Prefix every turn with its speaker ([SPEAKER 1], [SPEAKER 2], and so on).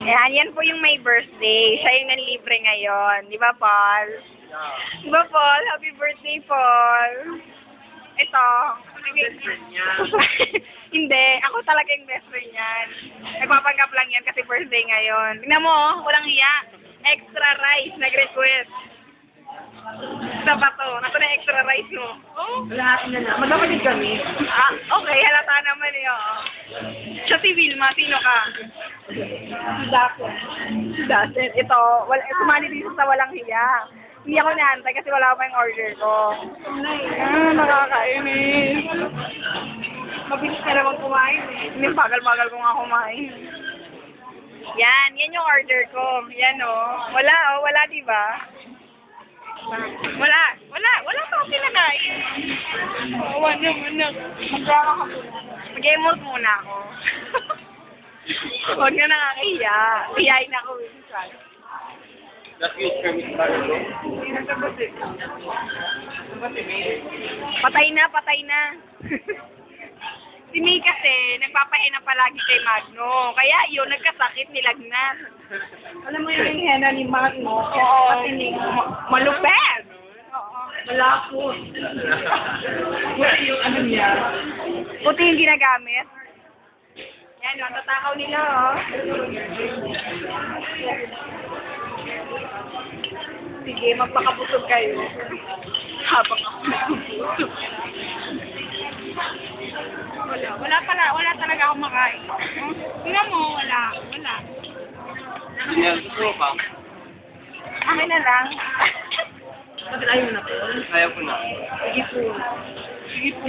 [SPEAKER 1] Ayan, yan po yung may birthday. Siya yung nanlibre ngayon. Di ba, Paul? Di ba, Paul? Happy birthday, Paul. Ito.
[SPEAKER 2] Best friend niya.
[SPEAKER 1] Hindi. Ako talaga yung best friend yan. Nagpapanggap lang yan kasi birthday ngayon. Tingnan mo, oh, walang hiya. Extra rice, nag-request. Isa pa to. Nato na extra rice mo. Oh?
[SPEAKER 2] Lahat na lang. Magkapatid kami.
[SPEAKER 1] Ah, okay. Halata naman eh, oh. Siya si Vilma. Sino ka?
[SPEAKER 2] Si Dako.
[SPEAKER 1] Si Dustin. Ito, sumali dito sa walang hiya. Hindi ako naantay kasi wala pa yung order ko. Nakakainis.
[SPEAKER 2] Mabilis ka naman kumain eh.
[SPEAKER 1] Hindi, bagal-bagal ko nga kumain. Yan yung order ko. Yan wala diba? Wala pa ako pinakain. Wala naman.
[SPEAKER 2] Magkaka ka muna.
[SPEAKER 1] Mag-emote muna ako. Huwag na nakakahiya. Hiyain ako minsan.
[SPEAKER 2] That's good for me.
[SPEAKER 1] Patay na. Si May kasi, nagpapahina palagi kay Magno. Kaya yun, nagkasakit, nilagnat.
[SPEAKER 2] Alam mo yung henna ni Magno?
[SPEAKER 1] Oo.
[SPEAKER 2] Patinig.
[SPEAKER 1] Malupet!
[SPEAKER 2] Malapot. Buti yung ano niya.
[SPEAKER 1] Puti yung ginagamit. Yan, tatakaw nila, oh. Sige, magpakabusog kayo. Habang ako nagbubusog. Wala talaga akong makain. Tingnan mo, wala.
[SPEAKER 2] Yan, gusto ka?
[SPEAKER 1] Akin na lang.
[SPEAKER 2] Bakit ayaw na po? Ayaw ko na. Sige po. Sige po.